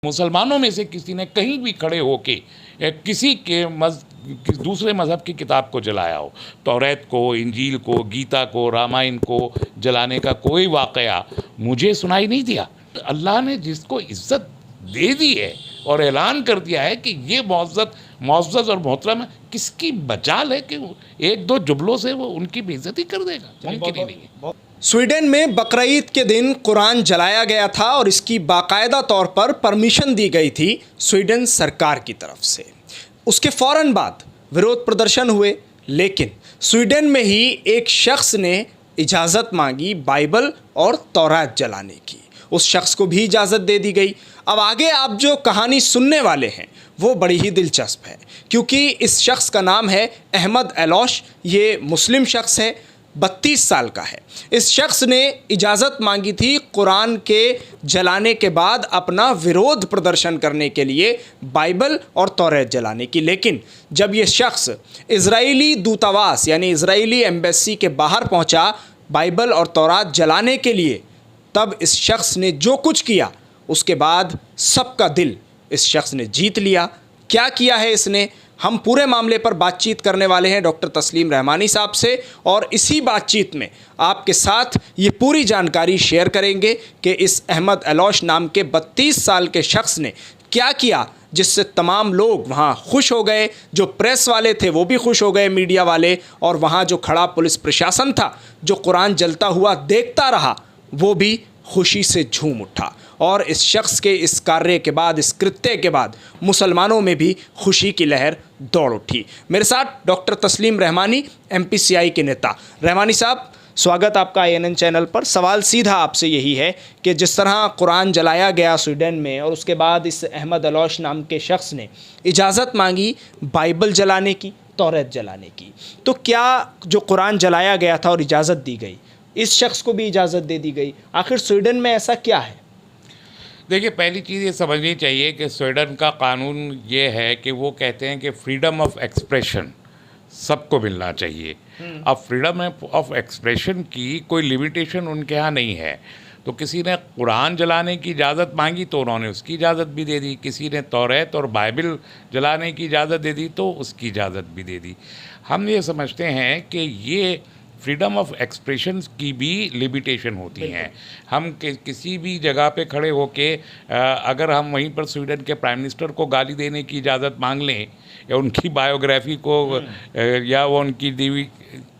मुसलमानों में से किसी ने कहीं भी खड़े होके किसी के दूसरे मज़हब की किताब को जलाया हो, तौरात को, इंजील को, गीता को, रामायण को जलाने का कोई वाक़या मुझे सुनाई नहीं दिया। अल्लाह ने जिसको इज़्ज़त दे दी है और ऐलान कर दिया है कि ये मुअज़्ज़ज़ और मोहतरम है, किसकी मजाल है कि एक दो जुमलों से वो उनकी बेइज्जती कर देगा? मुमकिन ही नहीं है। स्वीडन में बकरीद के दिन कुरान जलाया गया था और इसकी बाकायदा तौर पर परमिशन दी गई थी स्वीडन सरकार की तरफ से। उसके फ़ौरन बाद विरोध प्रदर्शन हुए, लेकिन स्वीडन में ही एक शख्स ने इजाज़त मांगी बाइबल और तौरात जलाने की। उस शख्स को भी इजाज़त दे दी गई। अब आगे आप जो कहानी सुनने वाले हैं वो बड़ी ही दिलचस्प है, क्योंकि इस शख्स का नाम है अहमद एलौश। ये मुस्लिम शख्स है, 32 साल का है। इस शख्स ने इजाज़त मांगी थी कुरान के जलाने के बाद अपना विरोध प्रदर्शन करने के लिए बाइबल और तौरात जलाने की। लेकिन जब ये शख्स इजरायली दूतावास यानी इजरायली एम्बेसी के बाहर पहुंचा बाइबल और तौरात जलाने के लिए, तब इस शख्स ने जो कुछ किया उसके बाद सबका दिल इस शख्स ने जीत लिया। क्या किया है इसने, हम पूरे मामले पर बातचीत करने वाले हैं डॉक्टर तस्लीम रहमानी साहब से, और इसी बातचीत में आपके साथ ये पूरी जानकारी शेयर करेंगे कि इस अहमद एलौश नाम के 32 साल के शख्स ने क्या किया जिससे तमाम लोग वहाँ खुश हो गए। जो प्रेस वाले थे वो भी खुश हो गए, मीडिया वाले, और वहाँ जो खड़ा पुलिस प्रशासन था जो कुरान जलता हुआ देखता रहा वो भी खुशी से झूम उठा। और इस शख्स के इस कार्य के बाद, इस कृत्य के बाद मुसलमानों में भी खुशी की लहर दौड़ उठी। मेरे साथ डॉक्टर तस्लीम रहमानी, MPCI के नेता। रहमानी साहब, स्वागत आपका INN चैनल पर। सवाल सीधा आपसे यही है कि जिस तरह कुरान जलाया गया स्वीडन में और उसके बाद इस अहमद एलौश नाम के शख्स ने इजाज़त मांगी बाइबल जलाने की, तौरात जलाने की, तो क्या जो कुरान जलाया गया था और इजाज़त दी गई, इस शख्स को भी इजाज़त दे दी गई, आखिर स्वीडन में ऐसा क्या है? देखिए, पहली चीज़ ये समझनी चाहिए कि स्वीडन का कानून ये है कि वो कहते हैं कि फ्रीडम ऑफ एक्सप्रेशन सबको मिलना चाहिए। अब फ्रीडम ऑफ एक्सप्रेशन की कोई लिमिटेशन उनके यहाँ नहीं है। तो किसी ने कुरान जलाने की इजाज़त मांगी तो उन्होंने उसकी इजाज़त भी दे दी, किसी ने तौरात और बाइबल जलाने की इजाज़त दे दी तो उसकी इजाज़त भी दे दी। हम ये समझते हैं कि ये फ्रीडम ऑफ एक्सप्रेशन की भी लिमिटेशन होती हैं। हम किसी भी जगह पे खड़े होके अगर हम वहीं पर स्वीडन के प्राइम मिनिस्टर को गाली देने की इजाज़त मांग लें या उनकी बायोग्राफी को या वो उनकी दी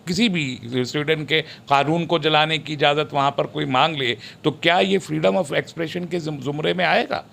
किसी भी स्वीडन के कानून को जलाने की इजाज़त वहाँ पर कोई मांग ले, तो क्या ये फ्रीडम ऑफ एक्सप्रेशन के ज़ुमरे में आएगा?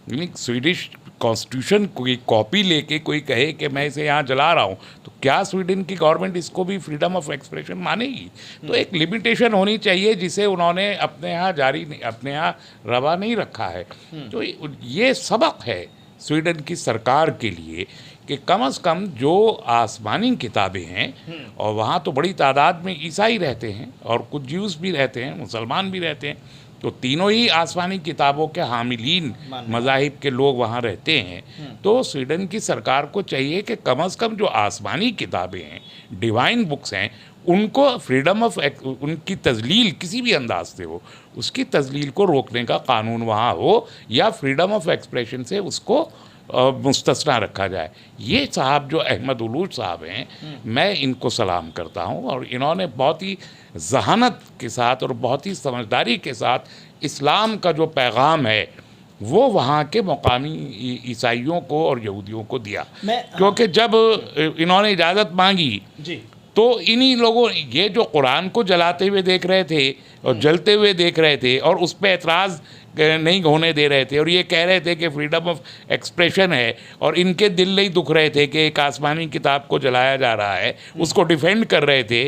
स्वीडिश कॉन्स्टिट्यूशन की कॉपी लेके कोई कहे कि मैं इसे यहाँ जला रहा हूँ, तो क्या स्वीडन की गवर्नमेंट इसको भी फ्रीडम ऑफ एक्सप्रेशन मानेगी? तो एक लिमिटेशन होनी चाहिए जिसे उन्होंने अपने यहाँ रवा नहीं रखा है। तो ये सबक है स्वीडन की सरकार के लिए कि कम से कम जो आसमानी किताबें हैं, और वहाँ तो बड़ी तादाद में ईसाई रहते हैं और कुछ ज्यूस भी रहते हैं, मुसलमान भी रहते हैं, तो तीनों ही आसमानी किताबों के हामिलीन मज़ाहिब के लोग वहाँ रहते हैं। तो स्वीडन की सरकार को चाहिए कि कम से कम जो आसमानी किताबें हैं, डिवाइन बुक्स हैं, उनको फ्रीडम ऑफ उनकी तजलील किसी भी अंदाज से हो, उसकी तजलील को रोकने का कानून वहाँ हो या फ्रीडम ऑफ एक्सप्रेशन से उसको मुस्तस्ना रखा जाए। ये साहब जो अहमद एलौश साहब हैं, मैं इनको सलाम करता हूँ और इन्होंने बहुत ही जहानत के साथ और बहुत ही समझदारी के साथ इस्लाम का जो पैगाम है वो वहाँ के मकामी ईसाइयों को और यहूदियों को दिया। क्योंकि जब इन्होंने इजाज़त मांगी तो इन्हीं लोगों, ये जो कुरान को जलाते हुए देख रहे थे और जलते हुए देख रहे थे और उस पर एतराज़ नहीं होने दे रहे थे और ये कह रहे थे कि फ्रीडम ऑफ एक्सप्रेशन है, और इनके दिल नहीं दुख रहे थे कि एक आसमानी किताब को जलाया जा रहा है, उसको डिफेंड कर रहे थे।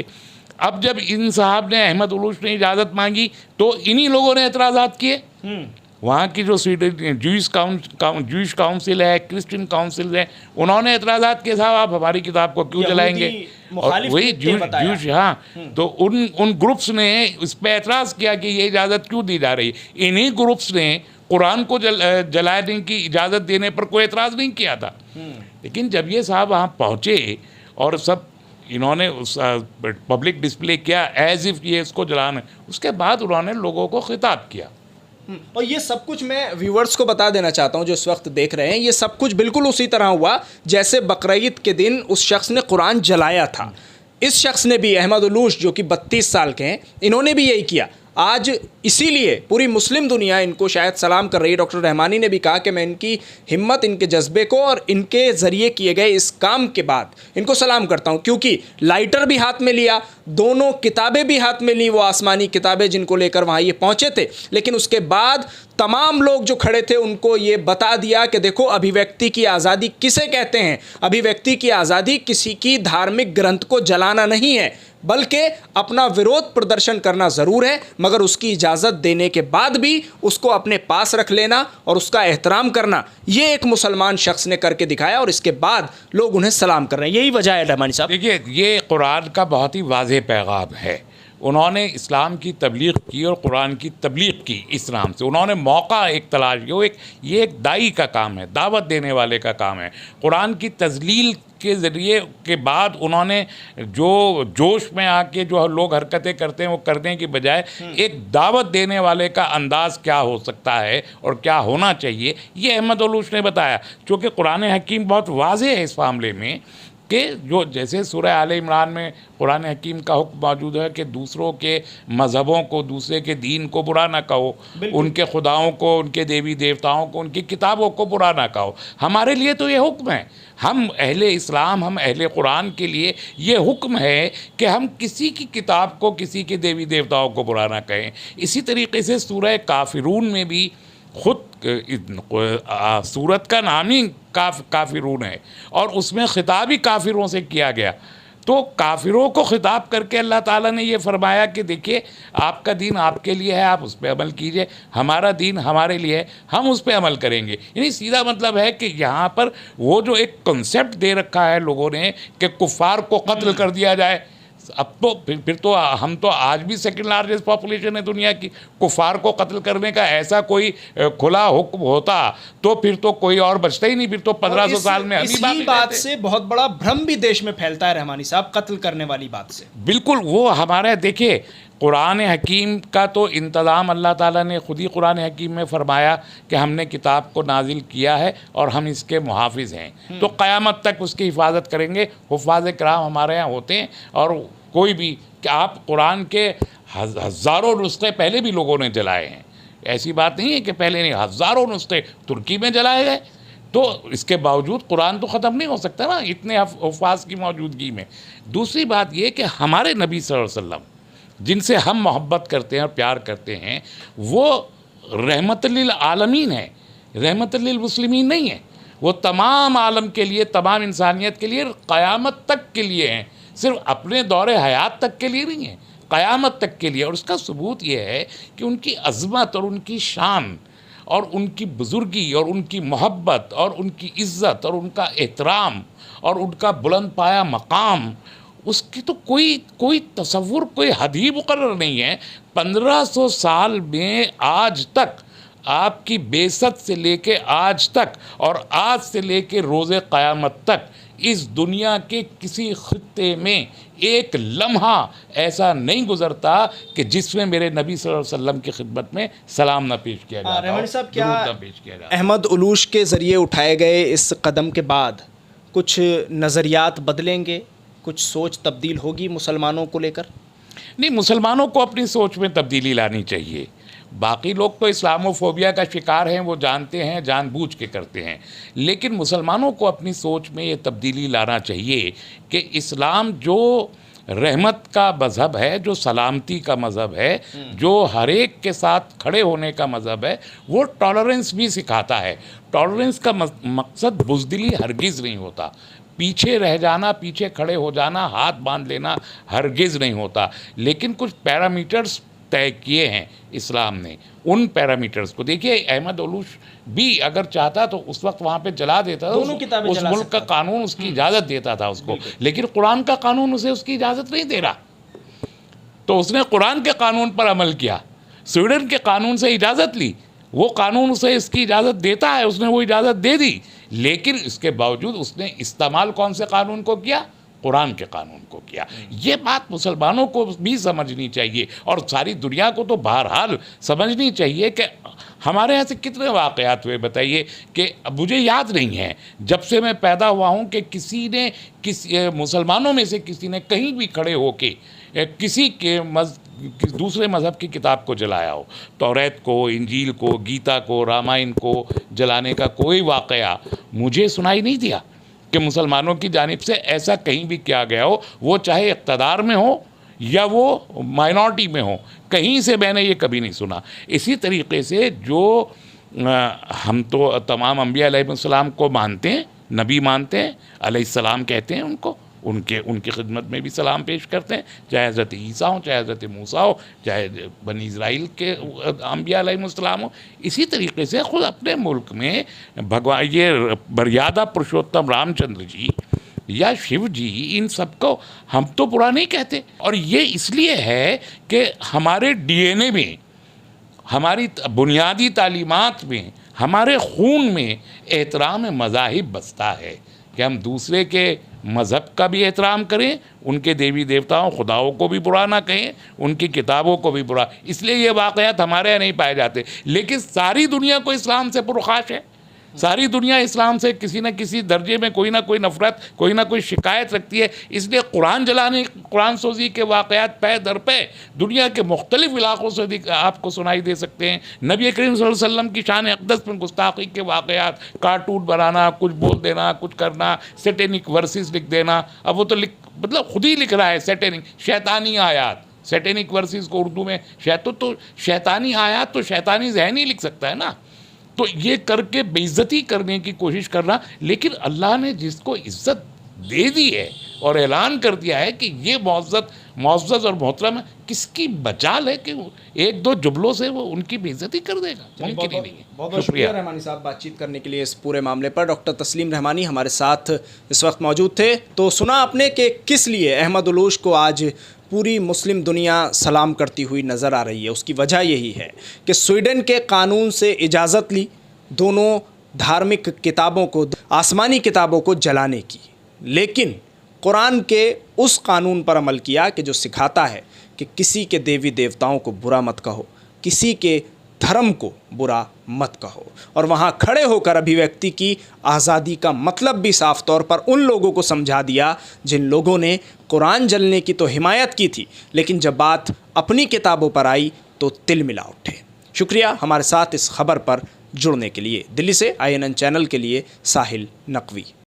अब जब इन साहब ने, अहमद एलौश ने इजाज़त मांगी तो इन्हीं लोगों ने एतराज़ात किए। वहाँ की जो जूइश काउंसिल है, क्रिश्चियन काउंसिल है, उन्होंने एतराज़ात किए, साहब आप हमारी किताब को क्यों जलाएंगे? और वही जूश, हाँ, तो उन ग्रुप्स ने इस पर एतराज़ किया कि ये इजाज़त क्यों दी जा रही है। इन्हीं ग्रुप्स ने कुरान को जलाने की इजाज़त देने पर कोई एतराज़ नहीं किया था। लेकिन जब ये साहब वहाँ पहुँचे और सब इन्होंने उस पब्लिक डिस्प्ले किया एज इफ़ ये इसको जलाना, उसके बाद उन्होंने लोगों को खिताब किया और ये सब कुछ मैं व्यूअर्स को बता देना चाहता हूँ जो इस वक्त देख रहे हैं, ये सब कुछ बिल्कुल उसी तरह हुआ जैसे बकरीद के दिन उस शख्स ने कुरान जलाया था। इस शख्स ने भी, अहमद उलूश जो कि 32 साल के हैं, इन्होंने भी यही किया। आज इसीलिए पूरी मुस्लिम दुनिया इनको शायद सलाम कर रही है। डॉक्टर रहमानी ने भी कहा कि मैं इनकी हिम्मत, इनके जज्बे को और इनके ज़रिए किए गए इस काम के बाद इनको सलाम करता हूं, क्योंकि लाइटर भी हाथ में लिया, दोनों किताबें भी हाथ में ली, वो आसमानी किताबें जिनको लेकर वहाँ ये पहुँचे थे, लेकिन उसके बाद तमाम लोग जो खड़े थे उनको ये बता दिया कि देखो अभिव्यक्ति की आज़ादी किसे कहते हैं। अभिव्यक्ति की आज़ादी किसी की धार्मिक ग्रंथ को जलाना नहीं है, बल्कि अपना विरोध प्रदर्शन करना ज़रूर है, मगर उसकी इजाज़त देने के बाद भी उसको अपने पास रख लेना और उसका एहतराम करना, ये एक मुसलमान शख्स ने करके दिखाया और इसके बाद लोग उन्हें सलाम कर रहे हैं। यही वजह है रहमानी साहब। देखिए, ये कुरान का बहुत ही वाज़ेह पैगाम है। उन्होंने इस्लाम की तबलीग की और कुरान की तबलीग की इस नाम से। उन्होंने मौका एक तलाश किया। ये एक दाई का काम है, दावत देने वाले का काम है। कुरान की तजलील के ज़रिए के बाद उन्होंने जो जोश में आके जो लोग हरकतें करते हैं वो करने की बजाय एक दावत देने वाले का अंदाज़ क्या हो सकता है और क्या होना चाहिए, ये अहमद उलूश ने बताया। चूँकि कुरान हकीम बहुत वाज़ेह है इस मामले में कि जो जैसे सूरह आले इमरान में कुरान हकीम का हुक्म मौजूद है कि दूसरों के मज़हबों को, दूसरे के दीन को बुरा ना कहो, उनके खुदाओं को, उनके देवी देवताओं को, उनकी किताबों को बुरा ना कहो। हमारे लिए तो ये हुक्म है, हम अहले इस्लाम, हम अहले कुरान के लिए ये हुक्म है कि हम किसी की किताब को, किसी के देवी देवताओं को बुरा ना कहें। इसी तरीके से सूरह काफिरून में भी ख़ुद सूरत का नाम ही काफिरून है और उसमें ख़िताब ही काफिरों से किया गया। तो काफिरों को ख़िताब करके अल्लाह ताला ने ये फरमाया कि देखिए, आपका दीन आपके लिए है, आप उस पर अमल कीजिए, हमारा दीन हमारे लिए है, हम उस पर अमल करेंगे। यानी सीधा मतलब है कि यहाँ पर वो जो एक कॉन्सेप्ट दे रखा है लोगों ने कि कुफ़ार को कत्ल कर दिया जाए, अब तो फिर तो हम तो आज भी सेकंड लार्जेस्ट पॉपुलेशन है दुनिया की। कुफार को कत्ल करने का ऐसा कोई खुला हुक्म होता तो फिर तो कोई और बचता ही नहीं, फिर तो 1500 साल में हम ही बात से बहुत बड़ा भ्रम भी देश में फैलता है रहमानी साहब, कत्ल करने वाली बात से। बिल्कुल, वो हमारा देखिए कुरान हकीम का तो इंतज़ाम अल्लाह ताला ने खुद ही कुरान हकीम में फरमाया कि हमने किताब को नाजिल किया है और हम इसके मुहाफिज हैं, तो क़यामत तक उसकी हिफाजत करेंगे। हुफ़ाज़ किराम हमारे यहाँ होते हैं और कोई भी कि आप कुरान के हज़ारों नुस्खे पहले भी लोगों ने जलाए हैं, ऐसी बात नहीं है कि पहले नहीं, हज़ारों नुस्खे तुर्की में जलाए गए। तो इसके बावजूद कुरान तो ख़त्म नहीं हो सकता ना इतने हुफ़ाज़ की मौजूदगी में। दूसरी बात ये कि हमारे नबी सल्लल्लाहु अलैहि वसल्लम जिनसे हम मोहब्बत करते हैं और प्यार करते हैं, वो रहमत लिल आलमीन है, रहमत लिल मुस्लिमीन नहीं है। वो तमाम आलम के लिए, तमाम इंसानियत के लिए, क़यामत तक के लिए हैं, सिर्फ अपने दौरे हयात तक के लिए नहीं है, क़यामत तक के लिए। और उसका सबूत ये है कि उनकी अज़मत और उनकी शान और उनकी बुज़ुर्गी और उनकी मोहब्बत और उनकी इज़्ज़त और उनका एहतराम और उनका बुलंद पाया मकाम, उसकी तो कोई तसव्वुर, कोई हद ही मुकर्रर नहीं है। 1500 साल में आज तक, आपकी बेसत से लेके आज तक और आज से लेके रोज़े क़यामत तक इस दुनिया के किसी खित्ते में एक लम्हा ऐसा नहीं गुजरता कि जिसमें मेरे नबी सल्लल्लाहु अलैहि वसल्लम की खिदमत में सलाम ना पेश किया जाता। रहमानी साहब, क्या अहमद उलूश के ज़रिए उठाए गए इस कदम के बाद कुछ नज़रियात बदलेंगे, कुछ सोच तब्दील होगी मुसलमानों को लेकर? नहीं, मुसलमानों को अपनी सोच में तब्दीली लानी चाहिए। बाकी लोग तो इस्लामोफोबिया का शिकार हैं, वो जानते हैं, जानबूझ के करते हैं, लेकिन मुसलमानों को अपनी सोच में ये तब्दीली लाना चाहिए कि इस्लाम जो रहमत का मज़हब है, जो सलामती का मज़हब है, जो हर एक के साथ खड़े होने का मज़हब है, वो टॉलरेंस भी सिखाता है। टॉलरेंस का मकसद बुज़दिली हरगिज़ नहीं होता, पीछे रह जाना, पीछे खड़े हो जाना, हाथ बांध लेना हरगिज़ नहीं होता। लेकिन कुछ पैरामीटर्स तय किए हैं इस्लाम ने, उन पैरामीटर्स को देखिए। अहमद उलूश भी अगर चाहता तो उस वक्त वहाँ पे जला देता था, उस मुल्क का कानून उसकी इजाज़त देता था उसको, लेकिन कुरान का कानून उसे उसकी इजाज़त नहीं दे रहा, तो उसने कुरान के कानून पर अमल किया, स्वीडन के कानून से इजाज़त ली, वो कानून उसे इसकी इजाज़त देता है, उसने वो इजाज़त दे दी, लेकिन इसके बावजूद उसने इस्तेमाल कौन से कानून को किया? कुरान के कानून को किया। ये बात मुसलमानों को भी समझनी चाहिए और सारी दुनिया को तो बहरहाल समझनी चाहिए कि हमारे यहाँ से कितने वाक़यात हुए बताइए कि मुझे याद नहीं है जब से मैं पैदा हुआ हूँ कि किसी मुसलमानों में से किसी ने कहीं भी खड़े होके किसी के दूसरे मज़हब की किताब को जलाया हो। तौरात को, इंजील को, गीता को, रामायण को जलाने का कोई वाक़या मुझे सुनाई नहीं दिया कि मुसलमानों की जानिब से ऐसा कहीं भी किया गया हो, वो चाहे इक़्तिदार में हो या वो माइनॉरिटी में हो, कहीं से मैंने ये कभी नहीं सुना। इसी तरीके से जो हम तो तमाम अंबिया अलैहिस्सलाम को मानते हैं, नबी मानते हैं, अलैहिस्सलाम कहते हैं उनको, उनकी खिदमत में भी सलाम पेश करते हैं, चाहे हज़रत ईसा हो, चाहे हज़रत मूसा हो, चाहे बनी इस्राइल के अंबिया अलैहिस्सलाम हो। इसी तरीके से ख़ुद अपने मुल्क में भगवान ये मर्यादा पुरुषोत्तम रामचंद्र जी या शिव जी, इन सबको हम तो बुरा नहीं कहते। और ये इसलिए है कि हमारे डीएनए में, हमारी बुनियादी तालीमात में, हमारे खून में एहतराम मज़ाहिब बसता है कि हम दूसरे के मज़हब का भी एहतराम करें, उनके देवी देवताओं खुदाओं को भी बुरा ना कहें, उनकी किताबों को भी बुरा। इसलिए ये वाक़यात हमारे यहाँ नहीं पाए जाते। लेकिन सारी दुनिया को इस्लाम से पुरखाश है, सारी दुनिया इस्लाम से किसी न किसी दर्जे में कोई ना कोई नफ़रत, कोई ना कोई शिकायत रखती है। इसलिए कुरान जलाने, कुरान सोजी के वाक़यात पे दर पे दुनिया के मुख्तलिफ़ इलाक़ों से आपको सुनाई दे सकते हैं। नबी करीम सल्लल्लाहु अलैहि वसल्लम की शान अक़दस में गुस्ताखी के वाक़यात, कार्टून बनाना, कुछ बोल देना, कुछ करना, सैटेनिक वर्सेस लिख देना। अब वो तो मतलब खुद ही लिख रहा है सैटेनिक, शैतानी आयात, सैटेनिक वर्सेस को उर्दू में तो शैतानी आयात तो शैतानी ज़हन ही लिख सकता है ना। तो ये करके बेइज्जती करने की कोशिश करना, लेकिन अल्लाह ने जिसको इज़्ज़त दे दी है और ऐलान कर दिया है कि ये मुअज़्ज़ज़ और मोहतरम है, किसकी मजाल है कि वो एक दो जुमलों से वो उनकी बेइज्जती कर देगा? मुमकिन ही नहीं है। बहुत शुक्रिया रहमानी साहब बातचीत करने के लिए इस पूरे मामले पर। डॉक्टर तस्लीम रहमानी हमारे साथ इस वक्त मौजूद थे। तो सुना आपने कि किस लिए अहमद उलूश को आज पूरी मुस्लिम दुनिया सलाम करती हुई नज़र आ रही है। उसकी वजह यही है कि स्वीडन के कानून से इजाज़त ली दोनों धार्मिक किताबों को, आसमानी किताबों को जलाने की, लेकिन कुरान के उस कानून पर अमल किया कि जो सिखाता है कि किसी के देवी देवताओं को बुरा मत कहो, किसी के धर्म को बुरा मत कहो। और वहाँ खड़े होकर अभिव्यक्ति की आज़ादी का मतलब भी साफ तौर पर उन लोगों को समझा दिया जिन लोगों ने कुरान जलने की तो हिमायत की थी, लेकिन जब बात अपनी किताबों पर आई तो तिल मिला उठे। शुक्रिया हमारे साथ इस खबर पर जुड़ने के लिए। दिल्ली से INN चैनल के लिए साहिल नकवी।